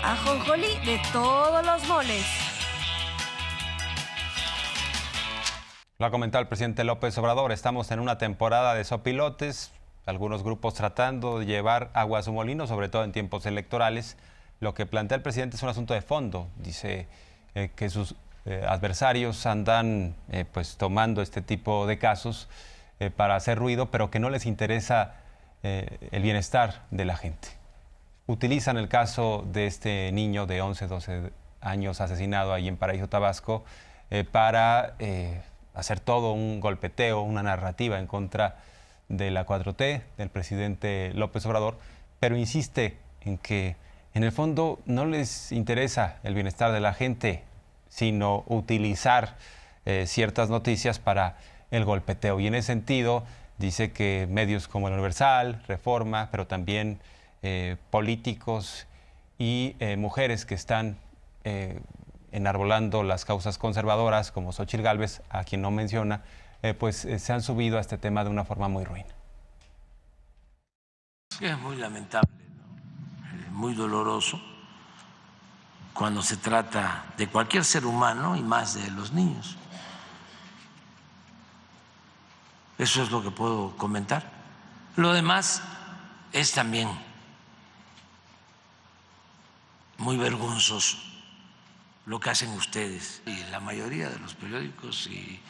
ajonjolí de todos los moles. Lo ha comentado el presidente López Obrador, estamos en una temporada de sopilotes, algunos grupos tratando de llevar agua a su molino, sobre todo en tiempos electorales. Lo que plantea el presidente es un asunto de fondo. Dice que sus adversarios andan pues tomando este tipo de casos para hacer ruido, pero que no les interesa el bienestar de la gente. Utilizan el caso de este niño de 11, 12 años asesinado ahí en Paraíso, Tabasco, para hacer todo un golpeteo, una narrativa en contra de la 4T, del presidente López Obrador, pero insiste en que en el fondo no les interesa el bienestar de la gente, sino utilizar ciertas noticias para el golpeteo. Y en ese sentido dice que medios como El Universal, Reforma, pero también políticos y mujeres que están enarbolando las causas conservadoras, como Xóchitl Gálvez, a quien no menciona, pues se han subido a este tema de una forma muy ruin. Es muy lamentable, ¿no? Muy doloroso cuando se trata de cualquier ser humano y más de los niños. Eso es lo que puedo comentar. Lo demás es también muy vergonzoso lo que hacen ustedes y la mayoría de los periódicos y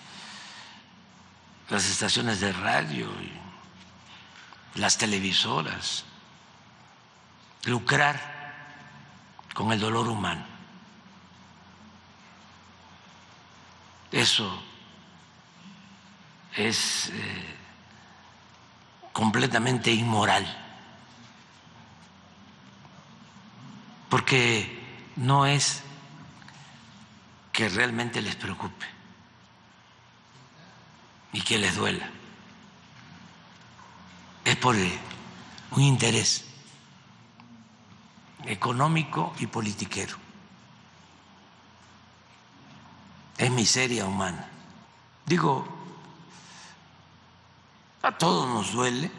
las estaciones de radio y las televisoras, lucrar con el dolor humano. Eso es completamente inmoral, porque no es que realmente les preocupe y que les duela. Es por un interés económico y politiquero. Es miseria humana. Digo, a todos nos duele,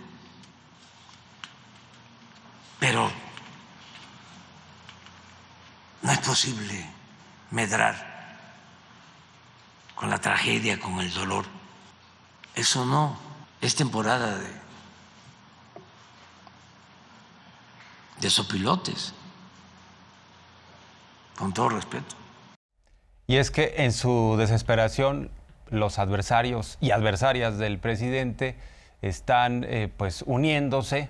pero no es posible medrar con la tragedia, con el dolor. Eso no es temporada de sopilotes, con todo respeto. Y es que en su desesperación los adversarios y adversarias del presidente están pues uniéndose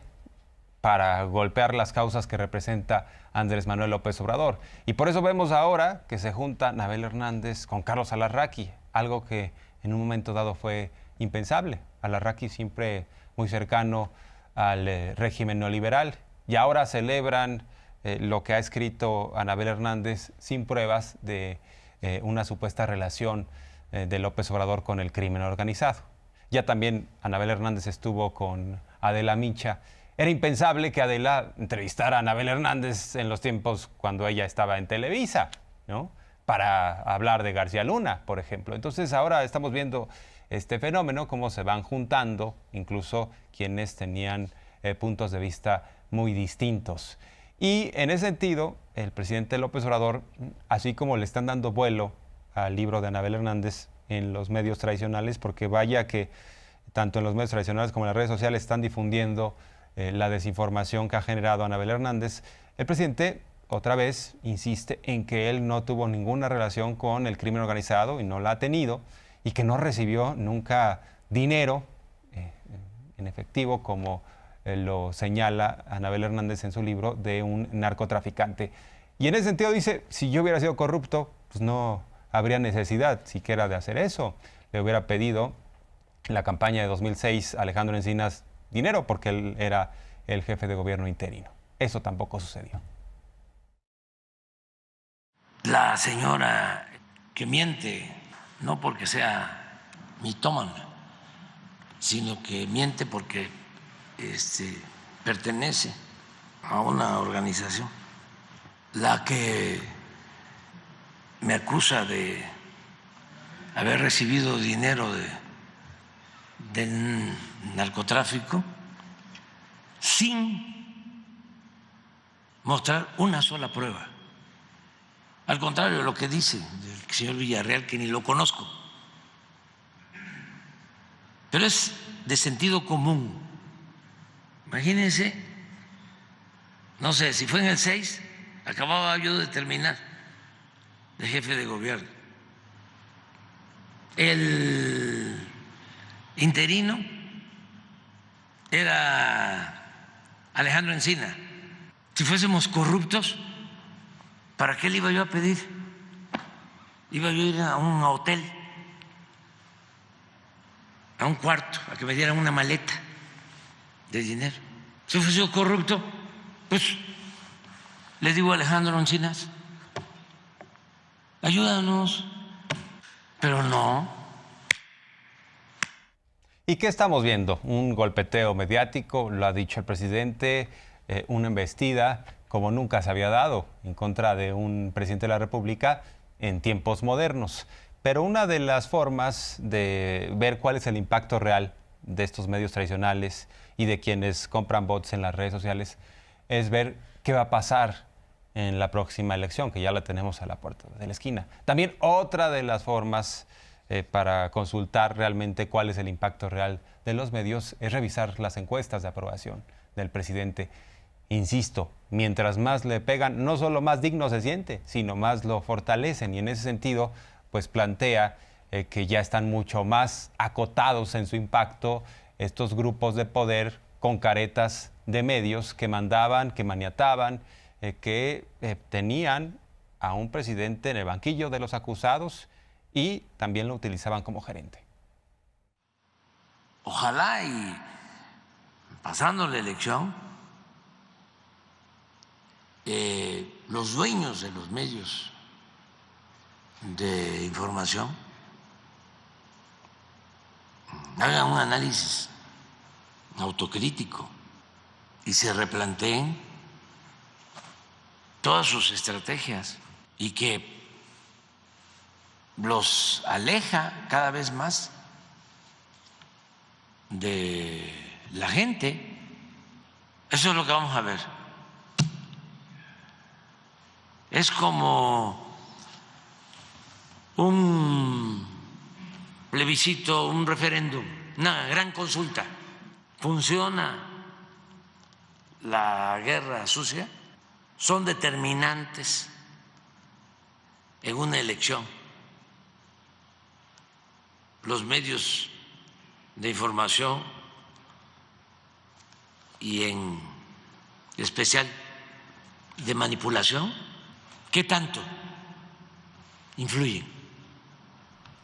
para golpear las causas que representa Andrés Manuel López Obrador. Y por eso vemos ahora que se junta Anabel Hernández con Carlos Alarraqui, algo que en un momento dado fue impensable. Alarraqui siempre muy cercano al régimen neoliberal, y ahora celebran lo que ha escrito Anabel Hernández sin pruebas de una supuesta relación de López Obrador con el crimen organizado. Ya también Anabel Hernández estuvo con Adela Micha. Era impensable que Adela entrevistara a Anabel Hernández en los tiempos cuando ella estaba en Televisa, ¿no? Para hablar de García Luna, por ejemplo. Entonces ahora estamos viendo este fenómeno, cómo se van juntando incluso quienes tenían puntos de vista muy distintos. Y en ese sentido, el presidente López Obrador, así como le están dando vuelo al libro de Anabel Hernández en los medios tradicionales, porque vaya que tanto en los medios tradicionales como en las redes sociales están difundiendo la desinformación que ha generado Anabel Hernández, el presidente otra vez insiste en que él no tuvo ninguna relación con el crimen organizado y no la ha tenido, y que no recibió nunca dinero en efectivo, como lo señala Anabel Hernández en su libro, de un narcotraficante. Y en ese sentido dice, si yo hubiera sido corrupto, pues no habría necesidad siquiera de hacer eso. Le hubiera pedido en la campaña de 2006 a Alejandro Encinas dinero, porque él era el jefe de gobierno interino. Eso tampoco sucedió. La señora que miente, no porque sea mitómana, sino que miente porque pertenece a una organización. La que me acusa de haber recibido dinero del narcotráfico sin mostrar una sola prueba. Al contrario de lo que dice el señor Villarreal, que ni lo conozco. Pero es de sentido común. Imagínense, no sé, si fue en el 6, acababa yo de terminar de jefe de gobierno. El interino era Alejandro Encina. Si fuésemos corruptos, ¿para qué le iba yo a pedir? Iba yo a ir a un hotel, a un cuarto, a que me dieran una maleta de dinero. Si fuese yo corrupto, pues le digo a Alejandro Encinas, ayúdanos. Pero no. ¿Y qué estamos viendo? Un golpeteo mediático, lo ha dicho el presidente, una embestida como nunca se había dado en contra de un presidente de la República en tiempos modernos. Pero una de las formas de ver cuál es el impacto real de estos medios tradicionales y de quienes compran bots en las redes sociales es ver qué va a pasar en la próxima elección, que ya la tenemos a la puerta de la esquina. También otra de las formas para consultar realmente cuál es el impacto real de los medios es revisar las encuestas de aprobación del presidente. Insisto, mientras más le pegan, no solo más digno se siente, sino más lo fortalecen. Y en ese sentido, pues plantea que ya están mucho más acotados en su impacto estos grupos de poder con caretas de medios que mandaban, que maniataban, que tenían a un presidente en el banquillo de los acusados y también lo utilizaban como gerente. Ojalá y pasando la elección, los dueños de los medios de información hagan un análisis autocrítico y se replanteen todas sus estrategias y que los aleja cada vez más de la gente. Eso es lo que vamos a ver. Es como un plebiscito, un referéndum, una gran consulta. ¿Funciona la guerra sucia? Son determinantes en una elección los medios de información y en especial de manipulación. ¿Qué tanto influyen?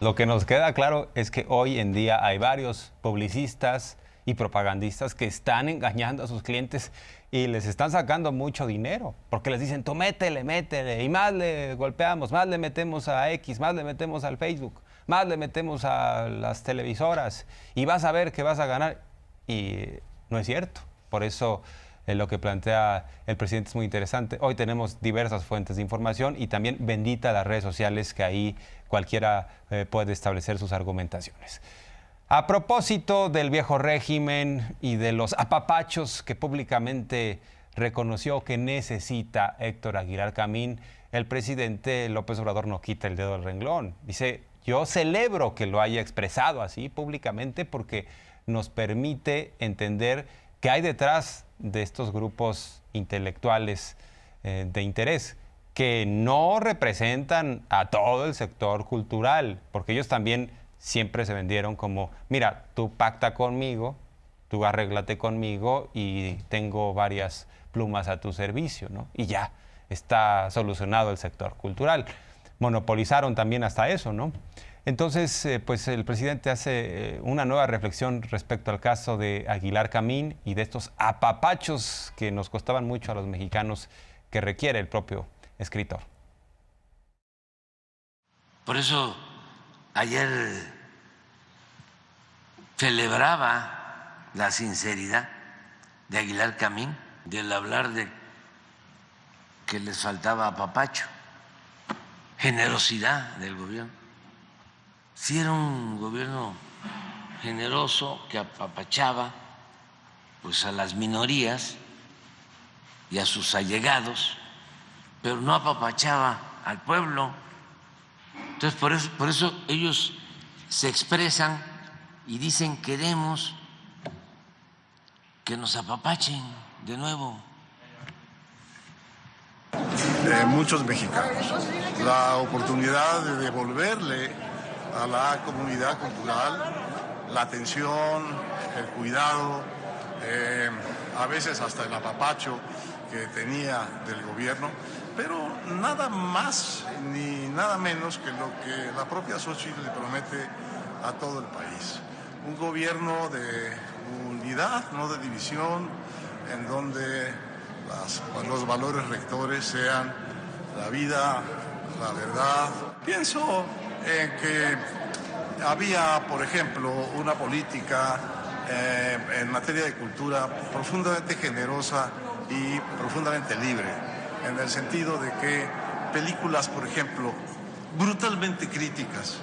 Lo que nos queda claro es que hoy en día hay varios publicistas y propagandistas que están engañando a sus clientes y les están sacando mucho dinero, porque les dicen, tú métele, métele, y más le golpeamos, más le metemos a X, más le metemos al Facebook, más le metemos a las televisoras, y vas a ver que vas a ganar. Y no es cierto. Por eso lo que plantea el presidente es muy interesante. Hoy tenemos diversas fuentes de información y también bendita las redes sociales, que ahí cualquiera puede establecer sus argumentaciones. A propósito del viejo régimen y de los apapachos que públicamente reconoció que necesita Héctor Aguilar Camín, el presidente López Obrador no quita el dedo del renglón. Dice, yo celebro que lo haya expresado así públicamente porque nos permite entender qué hay detrás de estos grupos intelectuales de interés, que no representan a todo el sector cultural, porque ellos también siempre se vendieron como, mira, tú pacta conmigo, tú arréglate conmigo y tengo varias plumas a tu servicio, ¿no? Y ya está solucionado el sector cultural. Monopolizaron también hasta eso, ¿no? Entonces, pues el presidente hace una nueva reflexión respecto al caso de Aguilar Camín y de estos apapachos que nos costaban mucho a los mexicanos, que requiere el propio escritor. Por eso ayer celebraba la sinceridad de Aguilar Camín, del hablar de que les faltaba apapacho, generosidad del gobierno. Sí, era un gobierno generoso que apapachaba pues a las minorías y a sus allegados, pero no apapachaba al pueblo. Entonces, por eso ellos se expresan y dicen: queremos que nos apapachen de nuevo. Muchos mexicanos, la oportunidad de devolverle a la comunidad cultural la atención, el cuidado, a veces hasta el apapacho que tenía del gobierno, pero nada más ni nada menos que lo que la propia Xóchitl le promete a todo el país. Un gobierno de unidad, no de división, en donde los valores rectores sean la vida, la verdad. Pienso en que había, por ejemplo, una política en materia de cultura profundamente generosa y profundamente libre, en el sentido de que películas, por ejemplo, brutalmente críticas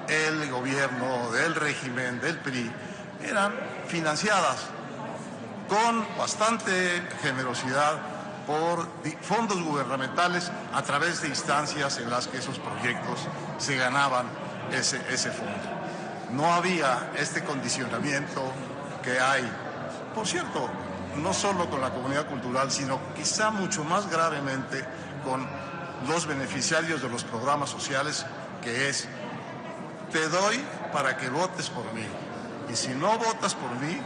del gobierno, del régimen, del PRI, eran financiadas con bastante generosidad por fondos gubernamentales a través de instancias en las que esos proyectos se ganaban ese fondo. No había este condicionamiento que hay, por cierto, no solo con la comunidad cultural, sino quizá mucho más gravemente con los beneficiarios de los programas sociales, que es: te doy para que votes por mí, y si no votas por mí,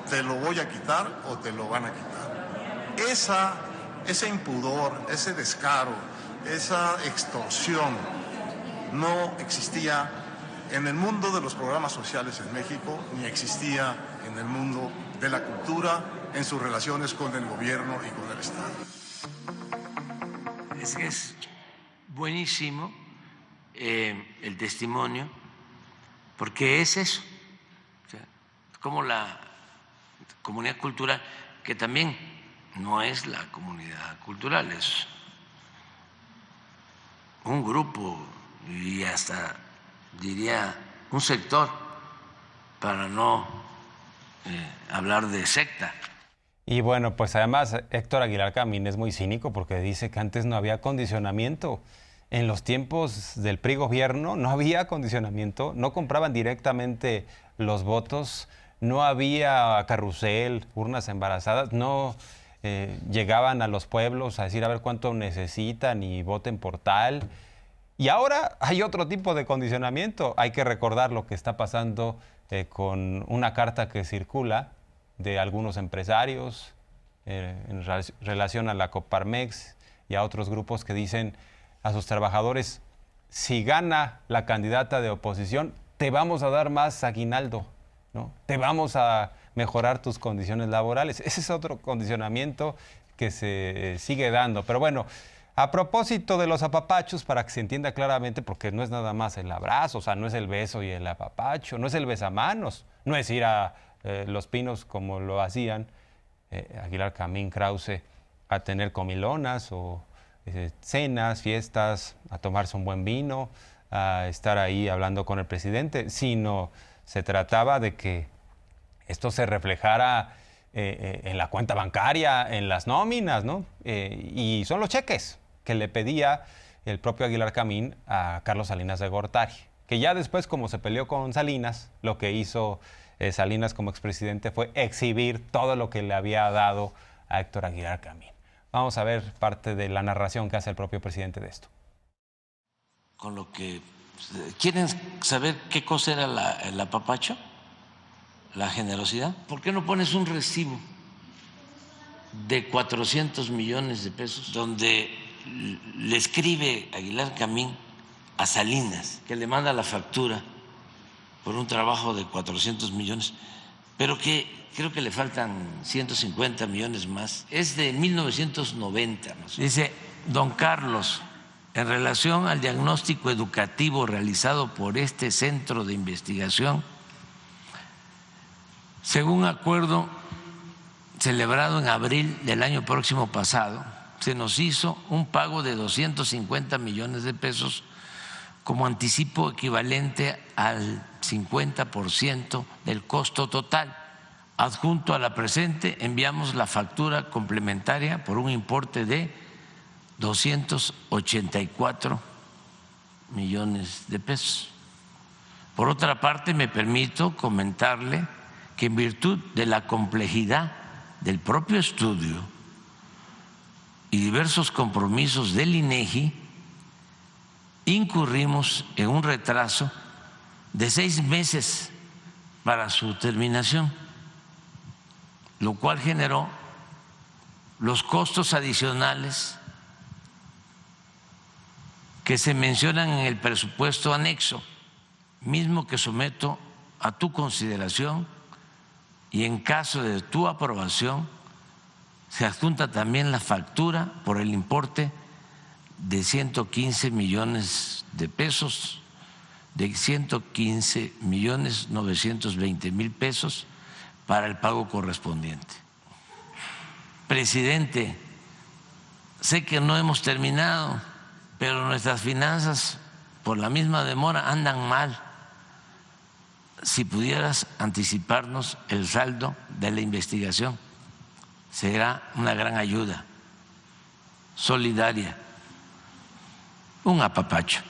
te lo voy a quitar o te lo van a quitar. Ese impudor, ese descaro, esa extorsión no existía en el mundo de los programas sociales en México, ni existía en el mundo de la cultura en sus relaciones con el gobierno y con el Estado. Es buenísimo el testimonio, porque es eso, o sea, como la comunidad cultural, que también no es la comunidad cultural, es un grupo y hasta diría un sector, para no hablar de secta. Y bueno, pues además Héctor Aguilar Camín es muy cínico porque dice que antes no había condicionamiento. En los tiempos del PRI gobierno no había condicionamiento, no compraban directamente los votos, no había carrusel, urnas embarazadas, no llegaban a los pueblos a decir a ver cuánto necesitan y voten por tal. Y ahora hay otro tipo de condicionamiento. Hay que recordar lo que está pasando con una carta que circula de algunos empresarios en relación a la Coparmex y a otros grupos que dicen a sus trabajadores: si gana la candidata de oposición, te vamos a dar más aguinaldo, ¿no? Te vamos a mejorar tus condiciones laborales. Ese es otro condicionamiento que se sigue dando. Pero bueno, a propósito de los apapachos, para que se entienda claramente, porque no es nada más el abrazo, o sea, no es el beso y el apapacho, no es el besamanos, no es ir a Los Pinos como lo hacían Aguilar Camín, Krause, a tener comilonas o cenas, fiestas, a tomarse un buen vino, a estar ahí hablando con el presidente, sino se trataba de que esto se reflejara en la cuenta bancaria, en las nóminas, ¿no? Y son los cheques que le pedía el propio Aguilar Camín a Carlos Salinas de Gortari, que ya después, como se peleó con Salinas, lo que hizo Salinas como expresidente fue exhibir todo lo que le había dado a Héctor Aguilar Camín. Vamos a ver parte de la narración que hace el propio presidente de esto. Con lo que ¿quieren saber qué cosa era el apapacho? La generosidad. ¿Por qué no pones un recibo de 400 millones de pesos donde le escribe Aguilar Camín a Salinas, que le manda la factura por un trabajo de 400 millones, pero que creo que le faltan 150 millones más? Es de 1990. ¿No? Dice: don Carlos, en relación al diagnóstico educativo realizado por este centro de investigación, según acuerdo celebrado en abril del año próximo pasado, se nos hizo un pago de 250 millones de pesos como anticipo equivalente al 50% del costo total. Adjunto a la presente enviamos la factura complementaria por un importe de 284 millones de pesos. Por otra parte, me permito comentarle que en virtud de la complejidad del propio estudio y diversos compromisos del INEGI, incurrimos en un retraso de 6 meses para su terminación, lo cual generó los costos adicionales que se mencionan en el presupuesto anexo, mismo que someto a tu consideración, y en caso de tu aprobación se adjunta también la factura por el importe de 115 millones de pesos, de 115.920.000 pesos para el pago correspondiente. Presidente, sé que no hemos terminado, pero nuestras finanzas por la misma demora andan mal. Si pudieras anticiparnos el saldo de la investigación, será una gran ayuda solidaria. Un apapacho.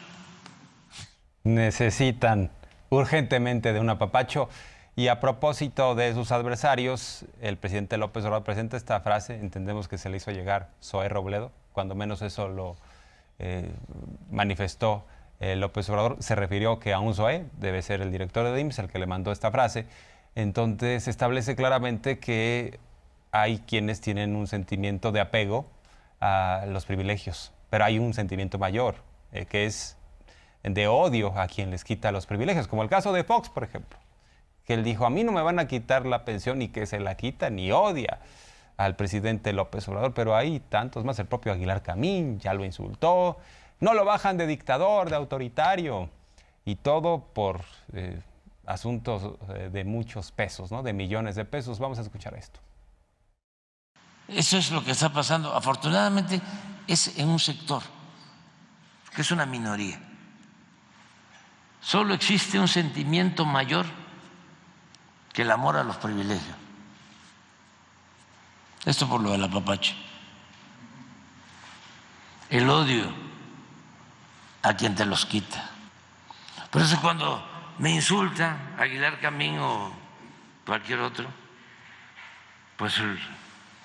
Necesitan urgentemente de un apapacho. Y a propósito de sus adversarios, el presidente López Obrador presenta esta frase, entendemos que se le hizo llegar Zoé Robledo, cuando menos eso lo manifestó López Obrador. Se refirió que a un Zoé, debe ser el director de IMSS el que le mandó esta frase. Entonces establece claramente que hay quienes tienen un sentimiento de apego a los privilegios, pero hay un sentimiento mayor, que es de odio a quien les quita los privilegios, como el caso de Fox, por ejemplo, que él dijo, a mí no me van a quitar la pensión y que se la quitan, y odia al presidente López Obrador, pero hay tantos más, el propio Aguilar Camín ya lo insultó, no lo bajan de dictador, de autoritario, y todo por asuntos de muchos pesos, ¿no? De millones de pesos. Vamos a escuchar esto. Eso es lo que está pasando. Afortunadamente es en un sector que es una minoría. Solo existe un sentimiento mayor que el amor a los privilegios. Esto por lo del apapacho. El odio a quien te los quita. Por eso cuando me insulta Aguilar Camín o cualquier otro, pues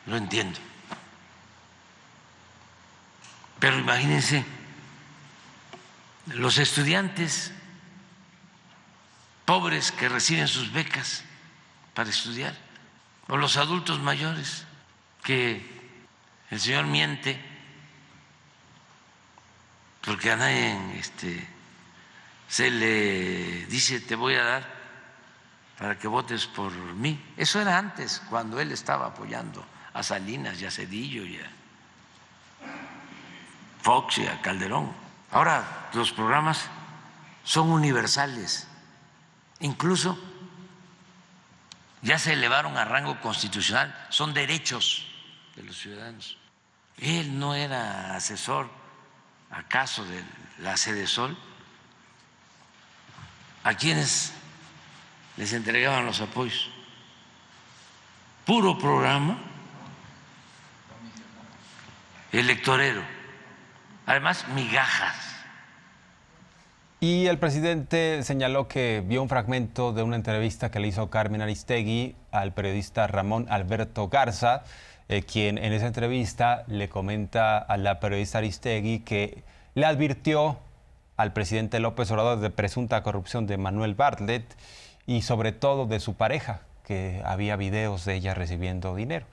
lo entiendo. Pero imagínense los estudiantes pobres que reciben sus becas para estudiar, o los adultos mayores que el señor miente porque a nadie se le dice te voy a dar para que votes por mí. Eso era antes, cuando él estaba apoyando a Salinas y a Zedillo y a Fox y a Calderón. Ahora los programas son universales, incluso ya se elevaron a rango constitucional, son derechos de los ciudadanos. Él no era asesor, acaso, de la Sedesol, a quienes les entregaban los apoyos. Puro programa electorero, además migajas. Y el presidente señaló que vio un fragmento de una entrevista que le hizo Carmen Aristegui al periodista Ramón Alberto Garza, quien en esa entrevista le comenta a la periodista Aristegui que le advirtió al presidente López Obrador de presunta corrupción de Manuel Bartlett y sobre todo de su pareja, que había videos de ella recibiendo dinero.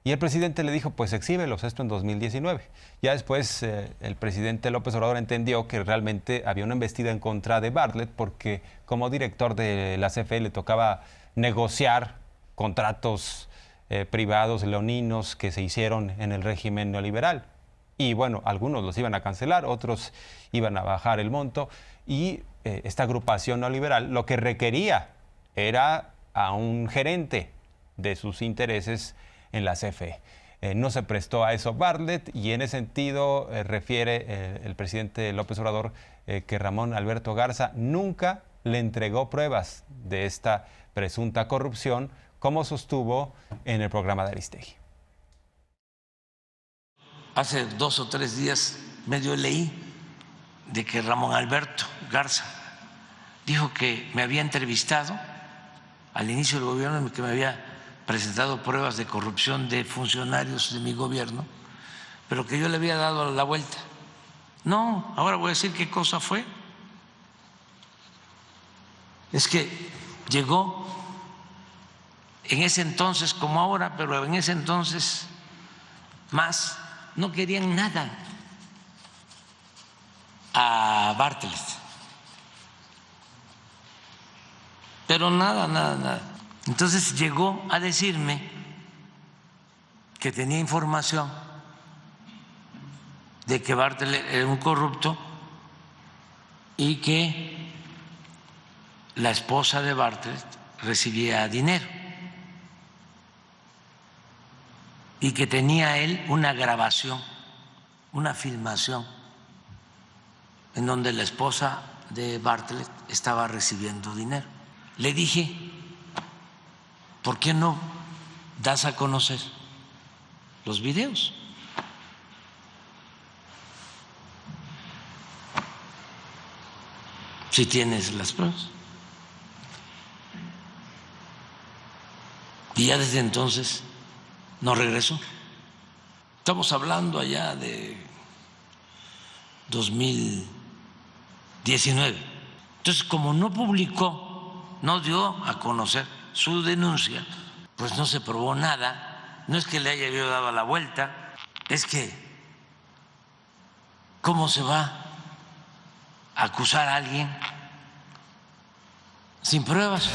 Y el presidente le dijo, pues exhíbelos, esto en 2019. Ya después el presidente López Obrador entendió que realmente había una embestida en contra de Bartlett porque como director de la CFE le tocaba negociar contratos privados leoninos que se hicieron en el régimen neoliberal. Y bueno, algunos los iban a cancelar, otros iban a bajar el monto. Y esta agrupación neoliberal lo que requería era a un gerente de sus intereses en la CFE. No se prestó a eso Bartlett y en ese sentido refiere el presidente López Obrador que Ramón Alberto Garza nunca le entregó pruebas de esta presunta corrupción, como sostuvo en el programa de Aristegui. hace 2 o 3 días medio leí de que Ramón Alberto Garza dijo que me había entrevistado al inicio del gobierno, que me había presentado pruebas de corrupción de funcionarios de mi gobierno, pero que yo le había dado la vuelta. No, ahora voy a decir qué cosa fue. Es que llegó en ese entonces como ahora, pero en ese entonces más, no querían nada a Bartlett. Pero nada. Entonces llegó a decirme que tenía información de que Bartlett era un corrupto y que la esposa de Bartlett recibía dinero y que tenía él una grabación, una filmación en donde la esposa de Bartlett estaba recibiendo dinero. Le dije, ¿por qué no das a conocer los videos? Si tienes las pruebas. Y ya desde entonces no regresó. Estamos hablando allá de 2019. Entonces, como no publicó, no dio a conocer su denuncia, pues no se probó nada. No es que le haya yo dado la vuelta, es que ¿cómo se va a acusar a alguien sin pruebas?